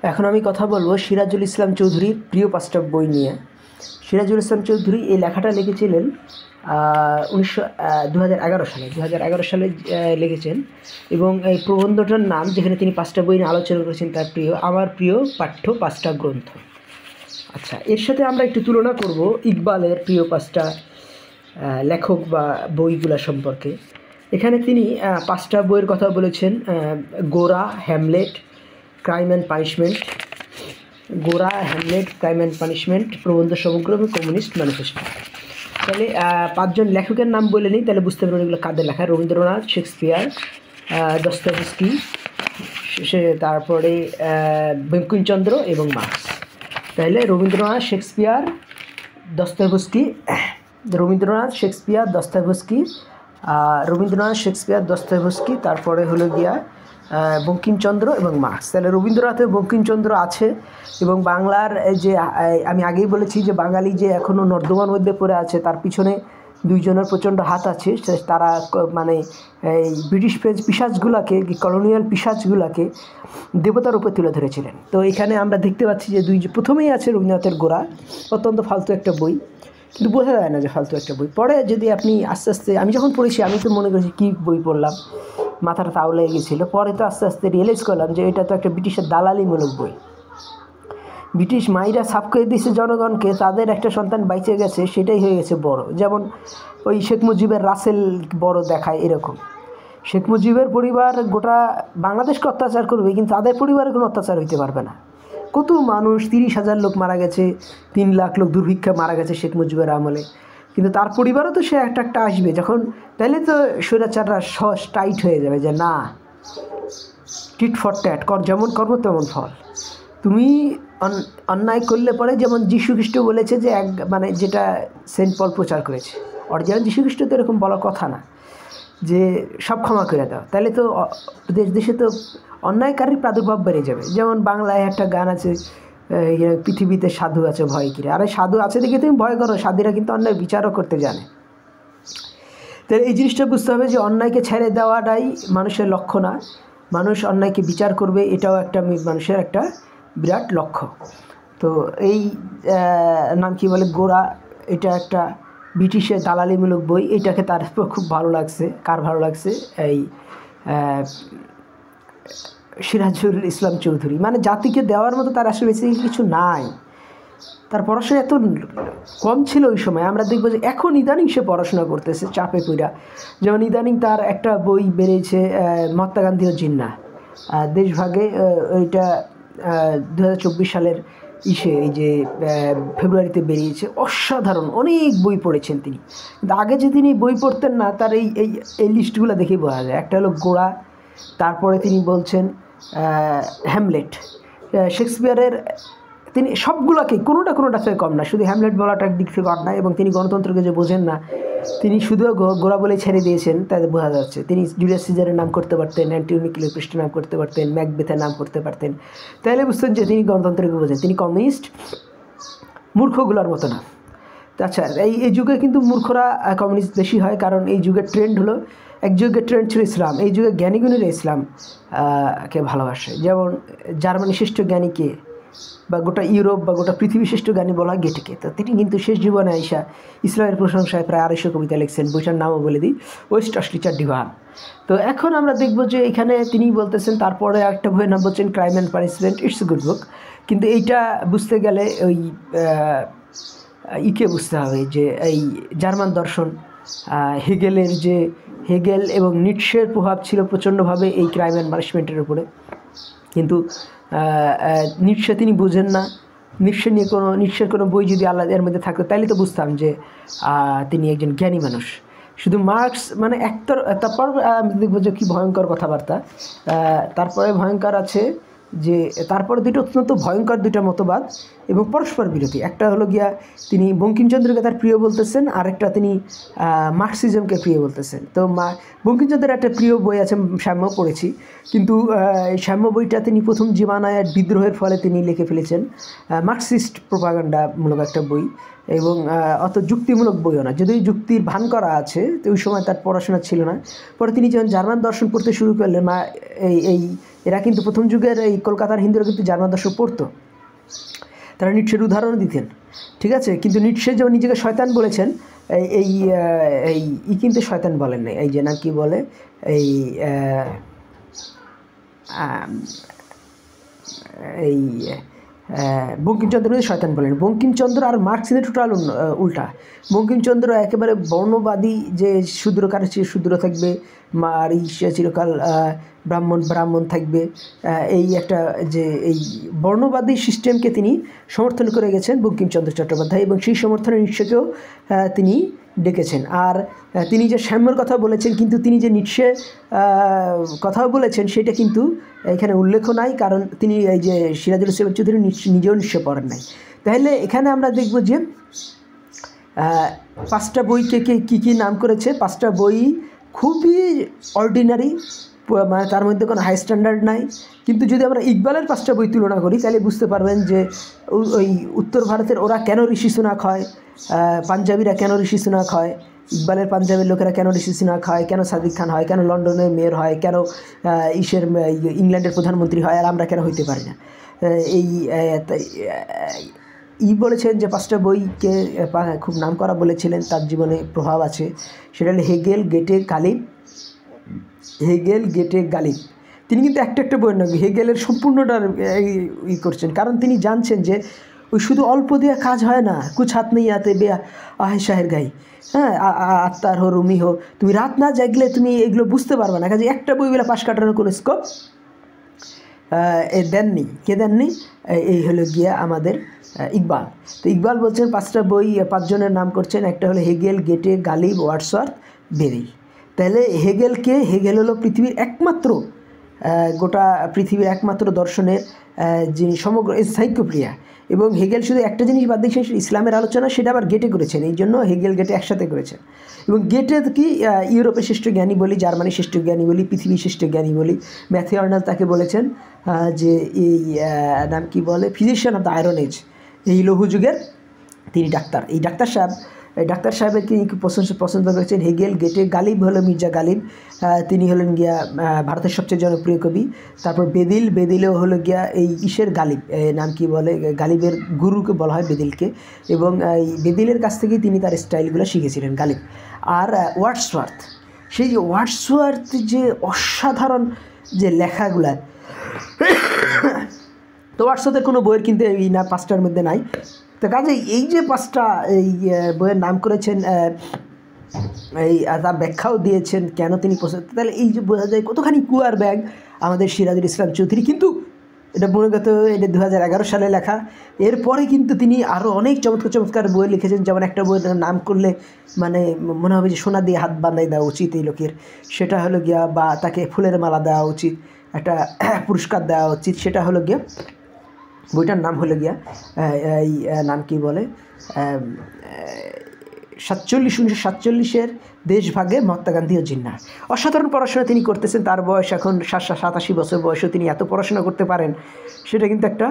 এখন আমি কথা বলবো সিরাজুল ইসলাম চৌধুরীর প্রিয় 5টা বই নিয়ে। সিরাজুল ইসলাম চৌধুরী এই লেখাটা লিখেছিলেন 2011 সালে লিখেছেন, এবং এই প্রবন্ধটার নাম, যেখানে তিনি 5টা বই নিয়ে আলোচনা করেছেন, তার আমার প্রিয় পাঠ্য 5টা গ্রন্থ। আচ্ছা, এর সাথে আমরা একটু তুলনা করব ইকবালের প্রিয় 5টা লেখক বা বইগুলা সম্পর্কে। এখানে তিনি 5টা বইয়ের কথা বলেছেন: গোরা, হ্যামলেট, ক্রাইম অ্যান্ড পানিশমেন্ট, প্রবন্ধ সমগ্র এবং কমিউনিস্ট ম্যানিফেস্টো। তাহলে 5জন লেখকের নাম বলে নিই, তাহলে বুঝতে পারবেন এগুলো কাদের লেখা। রবীন্দ্রনাথ, শেক্সপিয়ার, দস্তয়েভস্কি, তারপরে বঙ্কিমচন্দ্র এবং মার্কস। তাহলে রবীন্দ্রনাথ, শেক্সপিয়ার, দস্তয়েভস্কি, তারপরে হলো গিয়া বঙ্কিমচন্দ্র এবং মার্কস। তাহলে রবীন্দ্রনাথের বঙ্কিমচন্দ্র আছে, এবং বাংলার যে আমি আগেই বলেছি যে বাঙালি যে এখনও নর্দমার মধ্যে পড়ে আছে, তার পিছনে 2জনের প্রচণ্ড হাত আছে। তারা মানে এই ব্রিটিশ পিশাচগুলোকে, কলোনিয়াল পিশাচগুলোকে দেবতার উপর তুলে ধরেছিলেন। তো এখানে আমরা দেখতে পাচ্ছি যে প্রথমেই আছে রবীন্দ্রনাথের গোরা, অত্যন্ত ফালতু একটা বই, কিন্তু বোঝা যায় না যে ফালতু একটা বই। পরে যদি আপনি আস্তে আস্তে, আমি যখন পড়েছি আমি তো মনে করেছি কী বই পড়লাম, মাথাটা তাও লেগে গেছিলো। পরে তো আস্তে আস্তে রিয়েলাইজ করলাম যে এটা তো একটা ব্রিটিশের দালালিমূলক বই। ব্রিটিশ মাইরা সাফ করে দিয়েছে জনগণকে, তাদের একটা সন্তান বাইচে গেছে, সেটাই হয়ে গেছে বড়। যেমন ওই শেখ মুজিবের রাসেল বড় দেখায়, এরকম। শেখ মুজিবের পরিবার গোটা বাংলাদেশকে অত্যাচার করবে, কিন্তু তাদের পরিবারে কোনো অত্যাচার হইতে পারবে না। কত মানুষ, 30,000 লোক মারা গেছে, 3 লাখ লোক দুর্ভিক্ষে মারা গেছে শেখ মুজিবের আমলে, কিন্তু তার পরিবারও তো সে একটা আসবে যখন। তাইলে তো স্বৈরাচাররা টাইট হয়ে যাবে যে না, টিট ফর ট্যাট, যেমন কর্ম তেমন ফল। তুমি অন্যায় করলে পরে, যেমন যীশু খ্রিস্ট বলেছে যে মানে যেটা সেন্ট পল প্রচার করেছে, অরিজিনাল যীশু খ্রিস্ট তো এরকম বলার কথা না যে সব ক্ষমা করে দাও। তাহলে তো দেশে তো অন্যায়কারীর প্রাদুর্ভাব বেড়ে যাবে। যেমন বাংলায় একটা গান আছে, পৃথিবীতে সাধু আছে ভয় কিরে। আরে সাধু আছে দেখে তুমি ভয় করো, সাধুরা কিন্তু অন্যায় বিচারও করতে জানে। তাহলে এই জিনিসটা বুঝতে হবে যে অন্যায়কে ছেড়ে দেওয়াটাই মানুষের লক্ষ্য না, মানুষ অন্যায়কে বিচার করবে, এটাও একটা মানুষের একটা বিরাট লক্ষ্য। তো এই নাম কি বলে, গোরা, এটা একটা ব্রিটিশের দালালিমূলক বই। এটাকে তার খুব ভালো লাগছে। কার ভালো লাগছে? এই সিরাজুল ইসলাম চৌধুরী। মানে জাতিকে দেওয়ার মতো তার আসলে বেশি কিছু নাই। তার পড়াশোনা এত কম ছিল ওই সময়। আমরা দেখবো যে এখন ইদানিং সে পড়াশোনা করতেছে চাপে পড়া। যেমন ইদানিং তার একটা বই বেরিয়েছে, মহাত্মা গান্ধী ও জিন্নাহ, দেশভাগে। ওইটা 2024 সালের এই যে ফেব্রুয়ারিতে বেরিয়েছে। অসাধারণ, অনেক বই পড়েছেন তিনি, কিন্তু আগে যে তিনি বই পড়তেন না, তার এই লিস্টগুলো দেখেই বোঝা যায়। একটা হলো গোরা, তারপরে তিনি বলছেন হ্যামলেট, শেক্সপিয়ারের। তিনি সবগুলোকে কোনোটা থেকে কম না, শুধু হ্যামলেট বলাটা একদিক থেকে কম না। এবং তিনি গণতন্ত্রকে যে বোঝেন না, তিনি শুধু গোরা বলে ছেড়ে দিয়েছেন, তাতে বোঝা যাচ্ছে। তিনি জুলিয়াস সিজারের নাম করতে পারতেন, অ্যান্টিওনি ক্লিওপেস্ট্রার নাম করতে পারতেন, ম্যাকবেথের নাম করতে পারতেন, তাহলে বুঝতেন যে তিনি গণতন্ত্রকে বোঝেন। তিনি কমিউনিস্ট, মূর্খগুলোর মতো না। আচ্ছা, এই যুগে কিন্তু মূর্খরা কমিউনিস্ট বেশি হয়, কারণ এই যুগের ট্রেন্ড হলো, এক যুগের ট্রেন্ড ছিল ইসলাম। এই যুগে জ্ঞানীগুণীরা ইসলাম কে ভালোবাসে। যেমন জার্মানি শ্রেষ্ঠ জ্ঞানীকে, বা গোটা ইউরোপ বা গোটা পৃথিবী শ্রেষ্ঠ জ্ঞানী বলা হয় গেটেকে। তো তিনি কিন্তু শেষ জীবনে আইসা ইসলামের প্রশংসায় প্রায় 250 কবিতা লিখছেন। বইটার নামও বলে দিই, ওয়েস্ট অস্ট্রিচার ডিভান। তো এখন আমরা দেখব যে এখানে তিনি বলতেছেন, তারপরে আরেকটা বইয়ের নাম বলছেন crime and punishment. It's a good বুক, কিন্তু এইটা বুঝতে গেলে ওই ইকে বুঝতে হবে যে এই জার্মান দর্শন হেগেল এবং নিটশের প্রভাব ছিল প্রচণ্ডভাবে এই ক্রাইম অ্যান্ড পানিশমেন্টের উপরে। কিন্তু নিটশে তিনি বুঝেন না। নিটশের কোনো বই যদি আল্লাহ এর মধ্যে থাকতো, তাইলে তো বুঝতাম যে তিনি একজন জ্ঞানী মানুষ। শুধু মার্কস মানে তারপর আমি দেখবো যে কী ভয়ঙ্কর কথাবার্তা। তারপরে ভয়ঙ্কর আছে যে তারপরে অত্যন্ত ভয়ঙ্কর 2টা মতবাদ এবং পরস্পর বিরোধী। একটা হলো গিয়া তিনি বঙ্কিমচন্দ্রকে তার প্রিয় বলতেছেন, আরেকটা তিনি মার্কসিজমকে প্রিয় বলতেছেন। তো বঙ্কিমচন্দ্রের একটা প্রিয় বই আছে, সাম্য, পড়েছি, কিন্তু সাম্য বইটা তিনি প্রথম জীবনায়ত বিদ্রোহের ফলে তিনি লিখে ফেলেছেন। মার্কসিস্ট প্রোপাগান্ডামূলক একটা বই, এবং অত যুক্তিমূলক বইও না, যদিও যুক্তির ভান করা আছে। তো ওই সময় তার পড়াশোনা ছিল না। পরে তিনি যখন জার্মান দর্শন পড়তে শুরু করলেন, এই এরা কিন্তু প্রথম যুগের এই কলকাতার হিন্দুরা কিন্তু জার্মান দর্শন পড়তো, তারা নিটশের উদাহরণ দিতেন, ঠিক আছে। কিন্তু নিটশে যেমন নিজেকে শয়তান বলেছেন, এই এই ই কিন্তু শয়তান বলেন না, এই যে না কি বলে এই এই বঙ্কিমচন্দ্র শয়তান বলেন। বঙ্কিমচন্দ্র আর মার্কস কিন্তু টোটাল উল্টা। বঙ্কিমচন্দ্র একেবারে বর্ণবাদী, যে শূদ্র কারো শূদ্র থাকবে, আর চিরকাল ব্রাহ্মণ থাকবে, এই একটা যে এই বর্ণবাদী সিস্টেমকে তিনি সমর্থন করে গেছেন বঙ্কিমচন্দ্র চট্টোপাধ্যায়, এবং সেই সমর্থনে নিশ্চয়কেও তিনি ডেকেছেন। আর তিনি যে সাম্যর কথা বলেছেন, কিন্তু তিনি যে নিটশে কথাও বলেছেন সেটা কিন্তু এখানে উল্লেখ নাই, কারণ তিনি এই যে সিরাজুল ইসলাম চৌধুরী নিজেও নিশ্চয় পড়েন নাই। তাহলে এখানে আমরা দেখব যে 5টা বইকে কী নাম করেছে। 5টা বই খুবই অর্ডিনারি, মানে তার মধ্যে কোনো হাই স্ট্যান্ডার্ড নাই। কিন্তু যদি আমরা ইকবালের 5টা বই তুলনা করি তাহলে বুঝতে পারবেন যে ওই উত্তর ভারতের ওরা কেন ঋষি সুনাক হয়, পাঞ্জাবিরা কেন ঋষি সুনাক হয়, ইকবালের পাঞ্জাবের লোকেরা কেন ঋষি সুনাক হয়, কেন সাদিক খান হয়, কেন লন্ডনের মেয়র হয়, কেন ইংল্যান্ডের প্রধানমন্ত্রী হয়, আর আমরা কেন হইতে পারি না। এই বলেছেন যে 5টা বইকে খুব নাম করা বলেছিলেন, তার জীবনে প্রভাব আছে। সেটা হলো হেগেল, গেটে, গালিব। তিনি কিন্তু একটা বইয়ের নাম হেগেলের সম্পূর্ণটার ই করছেন, কারণ তিনি জানছেন যে ওই শুধু অল্প দেওয়া কাজ হয় না, কুছ হাত নেই আতে বে আহে শাহের গাই, হ্যাঁ, আত্মার হো রুমি হো, তুমি রাত না জাগলে তুমি এগুলো বুঝতে পারবে না। কাজে একটা বই বেলা পাশ কাটানোর কোনো স্কোপ দেননি। কে দেননি? এই হলো গিয়া আমাদের ইকবাল। তো ইকবাল বলছেন 5টা বই 5 জনের নাম করছেন, একটা হলো হেগেল, গেটে, গালিব, ওয়ার্ডসওয়ার্থ, বেরি। তাহলে হেগেল হলো পৃথিবীর একমাত্র, গোটা পৃথিবীর একমাত্র দর্শনের যিনি সমগ্র এনসাইক্লোপিডিয়া। এবং হেগেল শুধু একটা জিনিস বাদ দিয়েছেন, ইসলামের আলোচনা, সেটা আবার গেটে করেছেন। এই জন্য হেগেল গেটে একসাথে করেছেন। এবং গেটে কি ইউরোপের শ্রেষ্ঠ জ্ঞানী বলি, জার্মানির শ্রেষ্ঠ জ্ঞানী বলি, পৃথিবীর শ্রেষ্ঠ জ্ঞানী বলি। ম্যাথিউ আর্নল্ড তাকে বলেছেন যে এই নাম কি বলে, physician of the iron age, এই লৌহ যুগের তিনি ডাক্তার। এই ডাক্তার সাহেবের তিনি পছন্দ করেছেন হেগেল, গেটে। গালিব হলো মির্জা গালিব, তিনি হলেন গিয়া ভারতের সবচেয়ে জনপ্রিয় কবি। তারপর বেদিলও হলো গিয়া এই ইসের গালিব, নাম কি বলে, গালিবের গুরুকে বলা হয় বেদিলকে, এবং এই বেদিলের কাছ থেকেই তিনি তার স্টাইলগুলো শিখেছিলেন গালিব। আর ওয়ার্ডসওয়ার্থ, সেই যে ওয়ার্ডসওয়ার্থ যে অসাধারণ যে লেখাগুলা, তো ওয়ার্ডসওয়ার্থের কোনো বইয়ের কিন্তু এই না 5টার মধ্যে নাই। তো কাজে এই যে 5টা এই বইয়ের নাম করেছেন, এই তার ব্যাখ্যাও দিয়েছেন কেন তিনি পছন্দ, তাহলে এই যে বোঝা যায় কতখানি কুয়ার ব্যাগ আমাদের সিরাজুল ইসলাম চৌধুরী। কিন্তু এটা মূলত এটা 2011 সালে লেখা। এরপরে কিন্তু তিনি আরও অনেক চমৎকার বই লিখেছেন, যেমন একটা বইয়ের নাম করলে মানে মনে হবে যে সোনা দিয়ে হাত বাঁধাই দেওয়া উচিত এই লোকের, সেটা হলো গিয়া, বা তাকে ফুলের মালা দেওয়া উচিত, একটা পুরস্কার দেওয়া উচিত, সেটা হলো গিয়া, বইটার নাম হলো গিয়া এই নাম কি বলে 1947 দেশভাগে মহাত্মা গান্ধী ও জিন্নাহ। অসাধারণ পড়াশোনা তিনি করতেছেন, তার বয়স এখন 87 বছর বয়সেও তিনি এত পড়াশোনা করতে পারেন, সেটা কিন্তু একটা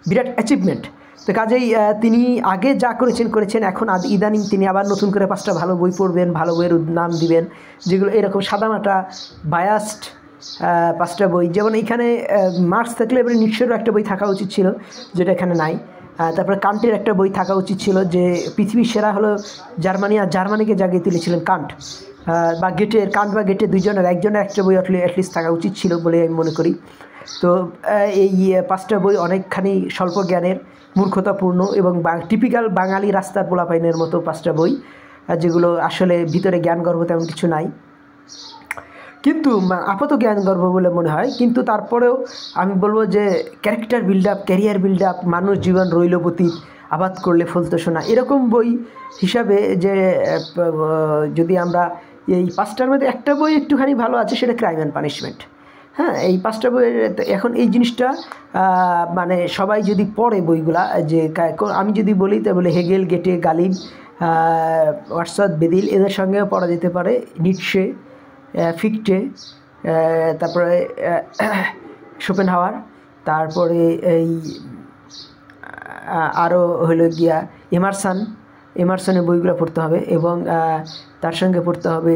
বিরাট অ্যাচিভমেন্ট। তো কাজেই তিনি আগে যা করেছেন, এখন ইদানিং তিনি আবার নতুন করে 5টা ভালো বই পড়বেন, ভালো বইয়ের নাম দিবেন, যেগুলো এরকম সাদামাটা বায়াসড 5টা বই। যেমন এখানে মার্কস থাকলে এবারে নিশ্চয়ই একটা বই থাকা উচিত ছিল, যেটা এখানে নাই। তারপরে কান্টের একটা বই থাকা উচিত ছিল, যে পৃথিবীর সেরা হলো জার্মানি, আর জার্মানিকে জাগিয়ে তুলেছিলেন কান্ট, বা গেটে দুইজনের একজনের একটা বই অ্যাটলিস্ট থাকা উচিত ছিল বলে আমি মনে করি। তো এই 5টা বই অনেকখানি স্বল্প জ্ঞানের, মূর্খতাপূর্ণ এবং টিপিক্যাল বাঙালি রাস্তার পোলাপাইনের মতো 5টা বই, যেগুলো আসলে ভিতরে জ্ঞান গর্ব তেমন কিছু নাই, কিন্তু আপাত জ্ঞান গর্ব বলে মনে হয়। কিন্তু তারপরেও আমি বলবো যে character build up, career build up, মানুষ জীবন রইলপতি, আবাদ করলে ফলতো শোনা, এরকম বই হিসাবে যে যদি আমরা এই 5টার মধ্যে একটা বই একটুখানি ভালো আছে, সেটা ক্রাইম অ্যান্ড পানিশমেন্ট। হ্যাঁ, এই 5টা বইয়ের এখন এই জিনিসটা মানে সবাই যদি পড়ে বইগুলা, যে আমি যদি বলি তা বলে হেগেল, গেটে, গালিব, ওয়ার্ডসওয়ার্থ, বেদিল, এদের সঙ্গেও পড়া যেতে পারে নিটশে, ফিকটে, তারপরে শোপেনহাওয়ার, তারপরে এই আরও হলো গিয়া এমারসনের বইগুলো পড়তে হবে, এবং তার সঙ্গে পড়তে হবে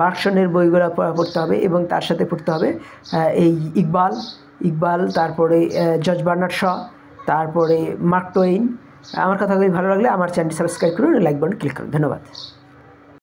বার্কসনের বইগুলো পড়তে হবে এবং তার সাথে পড়তে হবে এই ইকবাল, তারপরে জর্জ বার্নার্ড শ, তারপরে মার্ক টোয়েইন। আমার কথাগুলি ভালো লাগলে আমার চ্যানেলটি সাবস্ক্রাইব করুন, লাইক বাটন ক্লিক করুন। ধন্যবাদ।